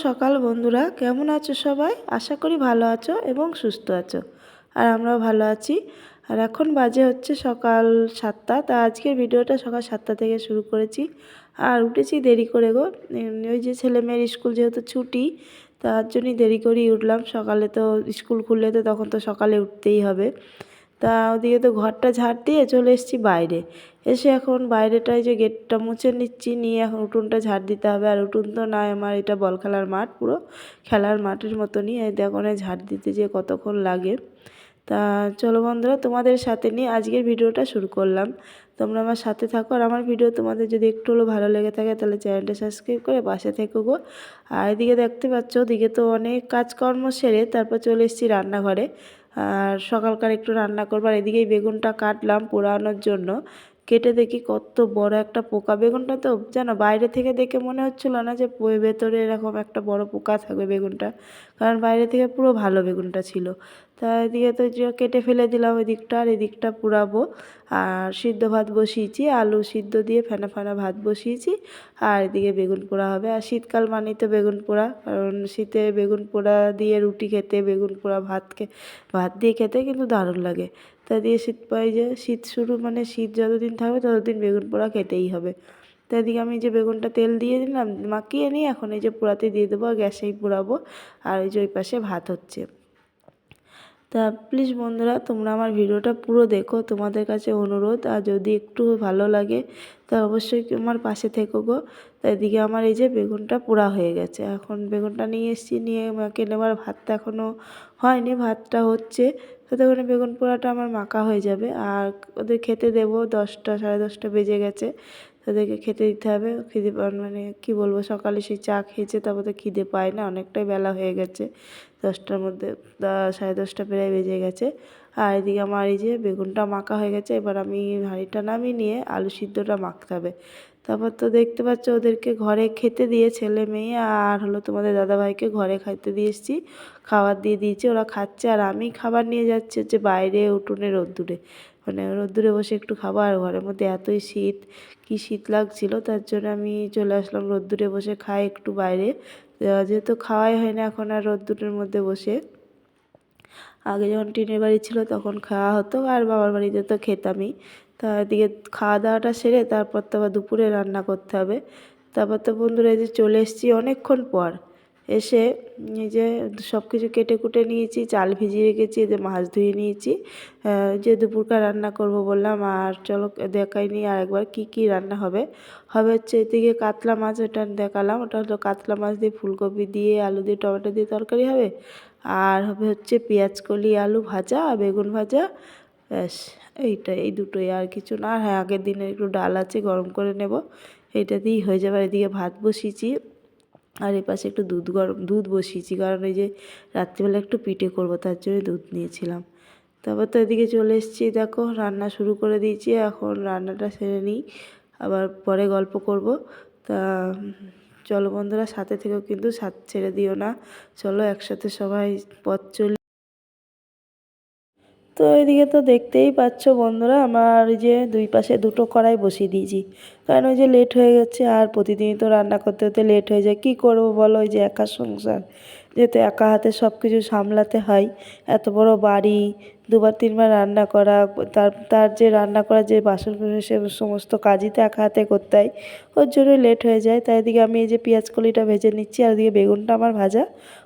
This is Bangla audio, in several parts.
সকাল বন্ধুরা, কেমন আছো সবাই? আশা করি ভালো আছো এবং সুস্থ আছো। আর আমরাও ভালো আছি। আর এখন বাজে হচ্ছে সকাল 7টা। তা আজকের ভিডিওটা সকাল 7টা থেকে শুরু করেছি। আর উঠেছি দেরি করে গো। ওই যে ছেলে মেয়ের স্কুল যেহেতু ছুটি, তার জন্যই দেরি করেই উঠলাম। সকালে তো স্কুল খুললে তো তখন তো সকালে উঠতেই হবে। তা ওদিকে তো ঘরটা ঝাড় দিয়ে চলে এসেছি বাইরে। এসে এখন বাইরেটায় যে গেটটা মুছে নিচ্ছি, নিয়ে এখন উঠোনটা ঝাড় দিতে হবে। আর উঠোন তো নয় আমার, এটা বল খেলার মাঠ, পুরো খেলার মাঠের মতনই। এই দেখো না, ঝাড় দিতে যে কতক্ষণ লাগে। তা চলো বন্ধুরা, তোমাদের সাথে নিয়ে আজকের ভিডিওটা শুরু করলাম। তোমরা আমার সাথে থাকো। আর আমার ভিডিও তোমাদের যদি একটু হলেও ভালো লেগে থাকে তাহলে চ্যানেলটা সাবস্ক্রাইব করে পাশে থেকো গো। আর এদিকে দেখতে পাচ্ছ, ওদিকে তো অনেক কাজকর্ম সেরে তারপর চলে এসেছি রান্নাঘরে। আর সকালকার একটু রান্না করবার, এদিকেই বেগুনটা কাটলাম পোড়ানোর জন্য। কেটে দেখি কত বড় একটা পোকা। বেগুনটা তো জানো, বাইরে থেকে দেখে মনে হচ্ছিল না যে ভেতরে এরকম একটা বড় পোকা থাকবে বেগুনটা, কারণ বাইরে থেকে পুরো ভালো বেগুনটা ছিল। তা এদিকে তো যে কেটে ফেলে দিলাম ওই দিকটা, আর এদিকটা পুড়াবো। আর সিদ্ধ ভাত বসিয়েছি, আলু সিদ্ধ দিয়ে ফেনা ফেনা ভাত বসিয়েছি। আর এদিকে বেগুন পোড়া হবে। আর শীতকাল মানেই তো বেগুন পোড়া, কারণ শীতে বেগুন পোড়া দিয়ে রুটি খেতে, বেগুন পোড়া ভাত দিয়ে খেতে কিন্তু দারুণ লাগে। তা দিয়ে শীত পাই, যে শীত শুরু মানে শীত যতদিন থাকবে ততদিন বেগুন পোড়া খেতেই হবে। তো এদিকে আমি যে বেগুনটা তেল দিয়ে দিলাম, মাখিয়ে নিয়ে এখন এই যে পোড়াতে দিয়ে দেবো, গ্যাসেই পোড়াবো। আর ওই যে ওই পাশে ভাত হচ্ছে। তা প্লিজ বন্ধুরা, তোমরা আমার ভিডিওটা পুরো দেখো, তোমাদের কাছে অনুরোধ। আর যদি একটু ভালো লাগে তা অবশ্যই আমার পাশে থেকো গো। তা এদিকে আমার এই যে বেগুনটা পোড়া হয়ে গেছে। এখন বেগুনটা নিয়ে এসেছি, নিয়ে মাকে নেবার, ভাতটা এখনও হয়নি, ভাতটা হচ্ছে। ততক্ষণে বেগুন পোড়াটা আমার মাখা হয়ে যাবে। আর ওদের খেতে দেবো, 10টা সাড়ে 10টা বেজে গেছে। তাদেরকে খেতে দিতে হবে। খিদে মানে কী বলবো, সকালে সেই চা খেয়েছে, তারপর তো খিদে পায় না, অনেকটাই বেলা হয়ে গেছে। 10টার মধ্যে সাড়ে 10টা প্রায় বেজে গেছে। আর এদিকে আমার এই যে বেগুনটা মাখা হয়ে গেছে। এবার আমি হাঁড়িটা নামিয়ে নিয়ে আলু সিদ্ধটা মাখতে হবে। তারপর তো দেখতে পাচ্ছ ওদেরকে ঘরে খেতে দিয়ে, ছেলে মেয়ে আর হলো তোমাদের দাদাভাইকে ঘরে খাইতে দিয়ে এসেছি। খাবার দিয়ে দিয়েছি, ওরা খাচ্ছে। আর আমি খাবার নিয়ে যাচ্ছি হচ্ছে বাইরে উঠোনে রোদ্দুরে, মানে রোদ্দুরে বসে একটু খাবো। আর ঘরের মধ্যে এতই শীত, কি শীত লাগছিল, তার জন্য আমি চলে আসলাম রোদ্দুরে বসে খাই একটু বাইরে। যেহেতু খাওয়াই হয় না এখন আর রোদ্দুরের মধ্যে বসে। আগে যখন টিনের বাড়ি ছিল তখন খাওয়া হতো, আর বাবার বাড়িতে তো খেতামই। তা এদিকে খাওয়া দাওয়াটা সেরে তারপর তো আবার দুপুরে রান্না করতে হবে। তারপর তো বন্ধুরা এই যে চলে এসেছি অনেকক্ষণ পর। এসে এই যে সব কিছু কেটে কুটে নিয়েছি, চাল ভিজিয়ে রেখেছি, এদের মাছ ধুয়ে নিয়েছি। যে দুপুরকার রান্না করব বললাম। আর চলো দেখাই নি আর একবার কী কী রান্না হবে। হবে হচ্ছে এদিকে কাতলা মাছ, ওটা দেখালাম, ওটা হলো কাতলা মাছ দিয়ে ফুলকপি দিয়ে আলু দিয়ে টমেটো দিয়ে তরকারি হবে। আর হবে হচ্ছে পেঁয়াজ কলি আলু ভাজা আর বেগুন ভাজা, ব্যাস। এই দুটোই, আর কিছু না। হ্যাঁ, আগের দিনের একটু ডাল আছে, গরম করে নেব, এইটা দিয়েই হয়ে যাবে। আর এদিকে ভাত বসিয়েছি। আর এই পাশে একটু দুধ বসিয়েছি, কারণ এই যে রাত্রিবেলা একটু পিঠে করব, তার জন্য দুধ নিয়েছিলাম। তারপর তো এদিকে চলে এসেছি, দেখো রান্না শুরু করে দিয়েছি। এখন রান্নাটা সেরে নিই, আবার পরে গল্প করব। তা চলো বন্ধুরা, সাথে থেকেও কিন্তু সাথ ছেড়ে দিও না। চলো একসাথে সবাই পথ চলি। তো এদিকে তো দেখতেই পাচ্ছ বন্ধুরা, আমার যে দুই পাশে দুটো কড়াই বসিয়ে দিয়েছি, কারণ ওই যে লেট হয়ে গেছে। আর প্রতিদিনই তো রান্না করতে হতে লেট হয়ে যায়, কী করবো বলো, ওই যে একা সংসার, যেহেতু একা হাতে সব কিছু সামলাতে হয়। এত বড় বাড়ি, দুবার তিনবার রান্না করা, তার তার যে রান্না করা যে বাসন সে সমস্ত কাজই তো একা হাতে করতে হয়, ওর জন্য লেট হয়ে যায়। তাই এদিকে আমি এই যে পেঁয়াজ কলিটা ভেজে নিচ্ছি, আর এদিকে বেগুনটা আমার ভাজা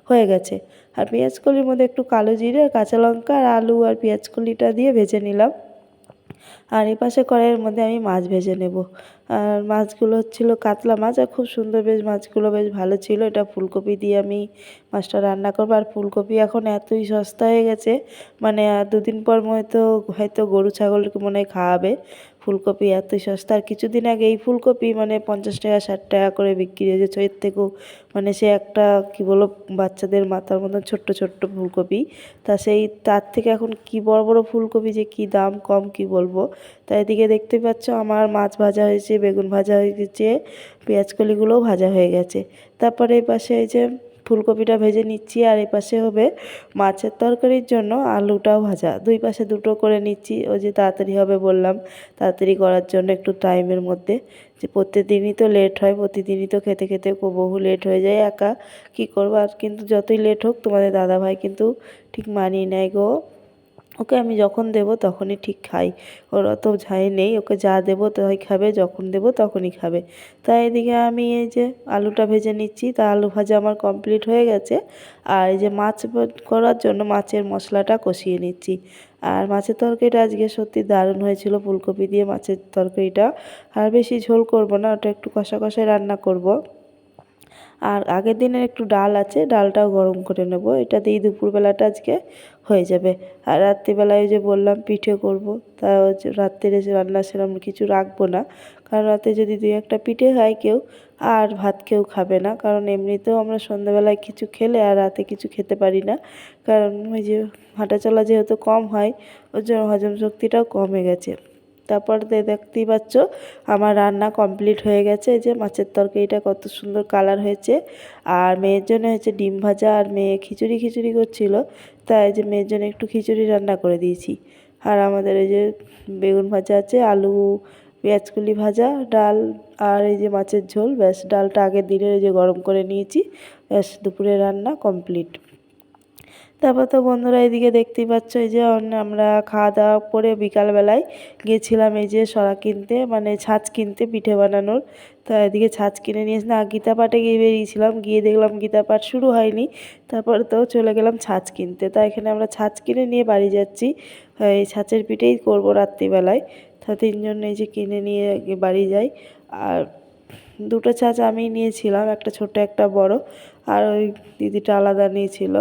হয়ে গেছে। আর পেঁয়াজ কলির মধ্যে একটু কালো জিরে আর কাঁচা লঙ্কা আর আলু আর পেঁয়াজ কলিটা দিয়ে ভেজে নিলাম। আর এই পাশে কড়াইয়ের মধ্যে আমি মাছ ভেজে নেব। আর মাছগুলো হচ্ছিল কাতলা মাছ, আর খুব সুন্দর, বেশ মাছগুলো বেশ ভালো ছিল। এটা ফুলকপি দিয়ে আমি মাছটা রান্না করবো। আর ফুলকপি এখন এতই সস্তা হয়ে গেছে, মানে আর দুদিন পর হয়তো গরু ছাগলকে মনে হয় খাওয়াবে। ফুলকপি এতই সস্তা। আর কিছুদিন আগে এই ফুলকপি মানে 50 টাকা 60 টাকা করে বিক্রি হয়েছে। এর থেকেও মানে সে একটা কি বলো, বাচ্চাদের মাথার মতন ছোট্ট ছোট্ট ফুলকপি। তার থেকে এখন কি বড় বড় ফুলকপি, যে কি দাম কম কি বলবো। তাই এদিকে দেখতে পাচ্ছ আমার মাছ ভাজা হয়েছে, বেগুন ভাজা হয়ে গেছে, পেঁয়াজ কলিগুলোও ভাজা হয়ে গেছে। তারপরে এই পাশে এই যে ফুলকপিটা ভেজে নিচ্ছি, আর এই পাশে হবে মাছের তরকারির জন্য আলুটাও ভাজা। দুই পাশে দুটো করে নিচ্ছি, ওই যে তাড়াতাড়ি হবে বললাম, তাড়াতাড়ি করার জন্য একটু টাইমের মধ্যে। যে প্রতিদিনই তো লেট হয়, প্রতিদিনই তো খেতে খেতে বহু লেট হয়ে যায়, একা কী করবো। আর কিন্তু যতই লেট হোক তোমাদের দাদাভাই কিন্তু ঠিক মানিয়ে নেয় গো। ওকে আমি যখন দেবো তখনই ঠিক খাই, ওর অত ঝাই নেই, ওকে যা দেবো তাই খাবে, যখন দেবো তখনই খাবে। তাই এদিকে আমি এই যে আলুটা ভেজে নিচ্ছি, তা আলু ভাজা আমার কমপ্লিট হয়ে গেছে। আর এই যে মাছ করার জন্য মাছের মশলাটা কষিয়ে নিচ্ছি। আর মাছের তরকারিটা আজকে সত্যি দারুণ হয়েছিল, ফুলকপি দিয়ে মাছের তরকারিটা। আর বেশি ঝোল করব না, ওটা একটু কষা কষায় রান্না করব। আর আগের দিনের একটু ডাল আছে, ডালটাও গরম করে নেব, এটা দিয়েই দুপুরবেলাটা আজকে হয়ে যাবে। আর রাত্রিবেলায় ওই যে বললাম পিঠে করব, তা রাত্রে রান্না সেরকম কিছু রাখবো না, কারণ রাতে যদি দুই একটা পিঠে খায় কেউ, আর ভাত কেউ খাবে না। কারণ এমনিতেও আমরা সন্ধ্যাবেলায় কিছু খেলে আর রাতে কিছু খেতে পারি না, কারণ ওই যে হাঁটাচলা যেহেতু কম হয়, ওর জন্য হজম শক্তিটাও কমে গেছে। তারপর দেখতেই পাচ্ছ আমার রান্না কমপ্লিট হয়ে গেছে। এই যে মাছের তরকারিটা কত সুন্দর কালার হয়েছে। আর মেয়ের জন্য হয়েছে ডিম ভাজা, আর মেয়ে খিচুড়ি খিচুড়ি করছিল, তাই যে মেয়ের জন্য একটু খিচুড়ি রান্না করে দিয়েছি। আর আমাদের এই যে বেগুন ভাজা আছে, আলু পেঁয়াজকলি ভাজা, ডাল, আর এই যে মাছের ঝোল। ব্যাস, ডালটা আগের দিনের এই যে গরম করে নিয়েছি, ব্যাস দুপুরে রান্না কমপ্লিট। তারপর তো বন্ধুরা এদিকে দেখতেই পাচ্ছ, এই যে আমরা খাওয়া দাওয়া করে বিকালবেলায় গিয়েছিলাম এই যে সরা কিনতে, মানে ছাঁচ কিনতে পিঠে বানানোর। তা এদিকে ছাঁচ কিনে নিয়ে এসে গীতা পাঠে গিয়ে বেরিয়েছিলাম, গিয়ে দেখলাম গীতা পাঠ শুরু হয়নি। তারপর তো চলে গেলাম ছাঁচ কিনতে। তা এখানে আমরা ছাঁচ কিনে নিয়ে বাড়ি যাচ্ছি, এই ছাঁচের পিঠেই করবো রাত্রিবেলায়। তা তিনজন এই যে কিনে নিয়ে বাড়ি যাই। আর দুটো ছাঁচ আমি নিয়েছিলাম, একটা ছোট একটা বড়, আর ওই দিদিটা আলাদা নিয়েছিল।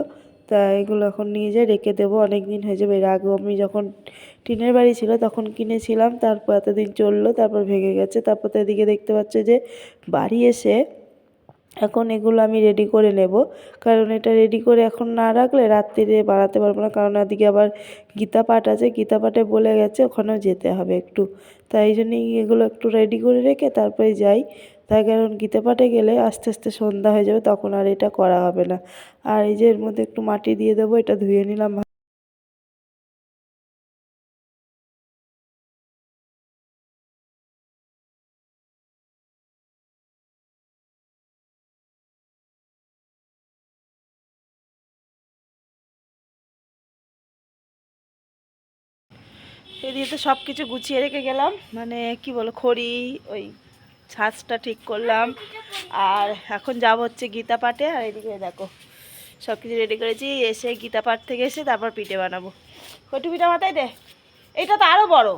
তা এগুলো এখন নিয়ে যেয়ে রেখে দেবো, অনেক দিন হয়ে যাবে। এর আগেও আমি যখন টিনের বাড়ি ছিল তখন কিনেছিলাম, তারপর এতদিন চললো, তারপর ভেঙে গেছে। তারপর তো এদিকে দেখতে পাচ্ছ যে বাড়ি এসে এখন এগুলো আমি রেডি করে নেব, কারণ এটা রেডি করে এখন না রাখলে রাত্রিরে বানাতে পারবো না। কারণ এদিকে আবার গীতা পাঠ আছে, গীতা পাঠে বলে গেছে ওখানেও যেতে হবে একটু। তাই এই জন্যই এগুলো একটু রেডি করে রেখে তারপরে যাই। তাই কারণ গীতা পাঠে গেলে আস্তে আস্তে সন্ধ্যা হয়ে যাবে, তখন আর এটা করা হবে না। আর এই যে এর মধ্যে একটু মাটি দিয়ে দেবো, এটা ধুয়ে নিলাম। এদিকে তো সব কিছু গুছিয়ে রেখে গেলাম, মানে কি বলো, খড়ি, ওই ছাঁচটা ঠিক করলাম। আর এখন যাব হচ্ছে গীতা পাঠে। আর এদিকে দেখো সব কিছু রেডি করেছি, এসে গীতা পাঠ থেকে এসে তারপর পিঠে বানাবো। কটু পিঠা মাথায় দে, এটা তো আরো বড়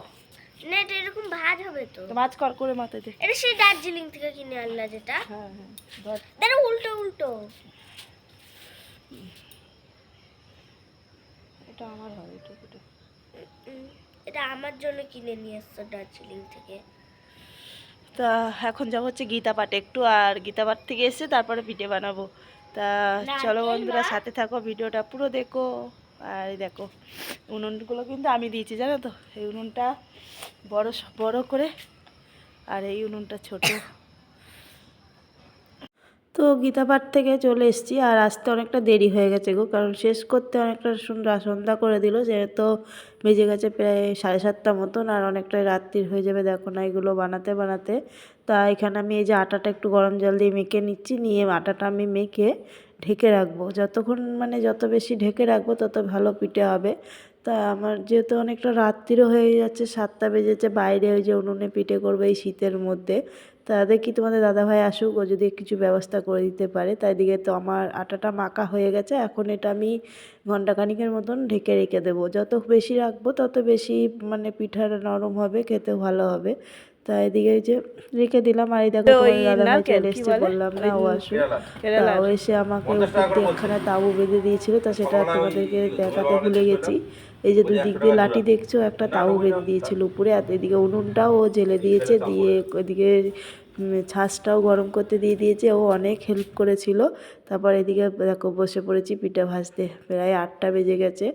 না, এটা এরকম ভাঁজ হবে তো। মাছ কর করে মাথায় দে। এটা সেই দার্জিলিং থেকে কিনে আনলা যেটা। হ্যাঁ হ্যাঁ, ধর। দেখো উল্টো উল্টো। এটা আমার হয়, এটা পিঠে। এটা আমার জন্য কিনে নিয়ে এসছো দার্জিলিং থেকে। তা এখন যাব হচ্ছে গীতা পাঠে একটু, আর গীতা পাঠ থেকে এসে তারপরে পিঠে বানাবো। তা চলো বন্ধুরা সাথে থাকো, ভিডিওটা পুরো দেখো। আর এই দেখো উনুনগুলো কিন্তু আমি দিয়েছি, জানো তো, এই উনুনটা বড় বড় করে, আর এই উনুনটা ছোট। তো গীতা পাঠ থেকে চলে এসেছি, আর আসতে অনেকটা দেরি হয়ে গেছে গো, কারণ শেষ করতে অনেকটা সন্ধ্যা করে দিল, যেহেতু বেজে গেছে প্রায় 7:30 মতন, আর অনেকটাই রাত্রির হয়ে যাবে দেখো না এগুলো বানাতে বানাতে। তা এখানে আমি এই যে আটাটা একটু গরম জল দিয়ে মেখে নিচ্ছি, নিয়ে আটাটা আমি মেখে ঢেকে রাখবো। যতক্ষণ মানে যত বেশি ঢেকে রাখবো তত ভালো পিঠে হবে। তা আমার যেহেতু অনেকটা রাত্রিরও হয়ে যাচ্ছে, 7টা বেজেছে, বাইরে ওই যে উনুনে পিঠে করবো এই শীতের মধ্যে। তা দেখি তোমাদের দাদাভাই আসুক, ও যদি কিছু ব্যবস্থা করে দিতে পারে। তাই দিকে তো আমার আটাটা মাখা হয়ে গেছে, এখন এটা আমি ঘন্টাখানিকের মতন ঢেকে রেখে দেবো। যত বেশি রাখবো তত বেশি মানে পিঠাটা নরম হবে, খেতে ভালো হবে। তা এদিকে যে রেখে দিলাম। আর এই দেখো তোমাদের দাদাভাই চলে এসছে, বললাম না ও আসুক। তা ও এসে আমাকে উপর দিয়ে একখানা তাবু বেঁধে দিয়েছিল, তা সেটা তোমাদেরকে দেখাতে ভুলে গেছি। এই যে দুই দিক দিয়ে লাঠি দেখছো, একটা তাবু বেঁধে দিয়েছিল উপরে। আর এদিকে উনুনটাও ও জেলে দিয়েছে, দিয়ে ওইদিকে ছাঁচটাও গরম করতে দিয়ে দিয়েছে, ও অনেক হেল্প করেছিল। তারপর এদিকে দেখো বসে পড়েছি পিঠে ভাজতে, প্রায় 8টা বেজে গেছে।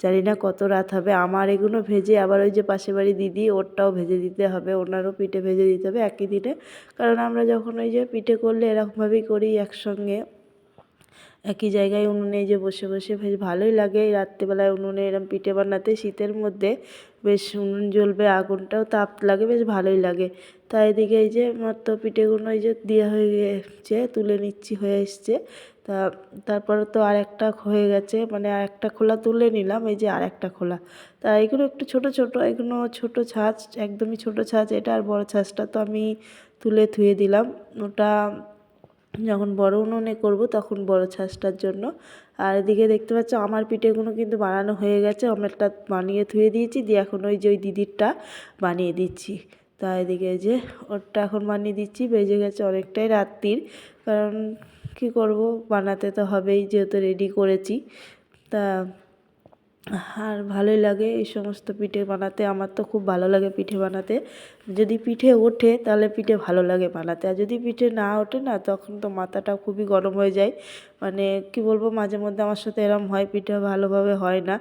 জানি না কত রাত হবে। আমার এগুলো ভেজে আবার ওই যে পাশে বাড়ি দিদি, ওরটাও ভেজে দিতে হবে, ওনারও পিঠে ভেজে দিতে হবে একই দিনে। কারণ আমরা যখন ওই যে পিঠে করলে এরকমভাবেই করি একসঙ্গে, একই জায়গায় উনুনে যে বসে বসে বেশ ভালোই লাগে এই রাত্রিবেলায় উনুনে এরম পিঠে বানাতে। শীতের মধ্যে বেশ উনুন জ্বলবে, আগুনটাও তাপ লাগে, বেশ ভালোই লাগে। তাই এদিকে এই যে আমার তো পিঠেগুলো এই যে দেওয়া হয়ে গেছে, তুলে নিচ্ছি, হয়ে এসছে। তারপরে তো আর একটা হয়ে গেছে, মানে আর একটা খোলা তুলে নিলাম, এই যে আর একটা খোলা। তা এগুলো একটু ছোট ছোট, এগুলো ছোট ছাঁচ, একদমই ছোট ছাঁচ এটা। আর বড় ছাঁচটা তো আমি তুলে ধুয়ে দিলাম, ওটা যখন বড় উনুনে করব তখন বড় ছাঁচটার জন্য। আর এদিকে দেখতে পাচ্ছ আমার পিঠেগুলো কিন্তু বানানো হয়ে গেছে, অনেকটা বানিয়ে ধুয়ে দিয়েছি, দিয়ে এখন ওই যে ওই দিদিরটা বানিয়ে দিচ্ছি। তা এদিকে এই যে ওরটা এখন বানিয়ে দিচ্ছি। বেজে গেছে অনেকটাই রাত্রির, কারণ কি করব, বানাতে তো হবেই যেহেতু রেডি করেছি। তা আর ভালোই লাগে এই সমস্ত পিঠে বানাতে, আমার তো খুব ভালো লাগে পিঠে বানাতে। যদি পিঠে ওঠে তাহলে পিঠে ভালো লাগে বানাতে, আর যদি পিঠে না ওঠে না তখন তো মাথাটা খুবই গরম হয়ে যায়। মানে কি বলবো, মাঝে মধ্যে আমার সাথে এরম হয়, পিঠে ভালোভাবে হয় না।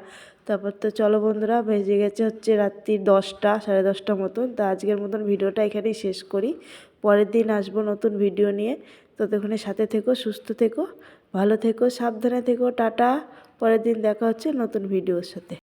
তারপর তো চলো বন্ধুরা, বেজে গেছে হচ্ছে রাত্রি 10টা, 10:30 মতন। তা আজকের মতন ভিডিওটা এখানেই শেষ করি। পরের দিন আসবো নতুন ভিডিও নিয়ে। ততক্ষণে সাথে থেকো, সুস্থ থেকো, ভালো থেকো, সাবধানে থেকো, টাটা। পরের দিন দেখা হচ্ছে নতুন ভিডিওর সাথে।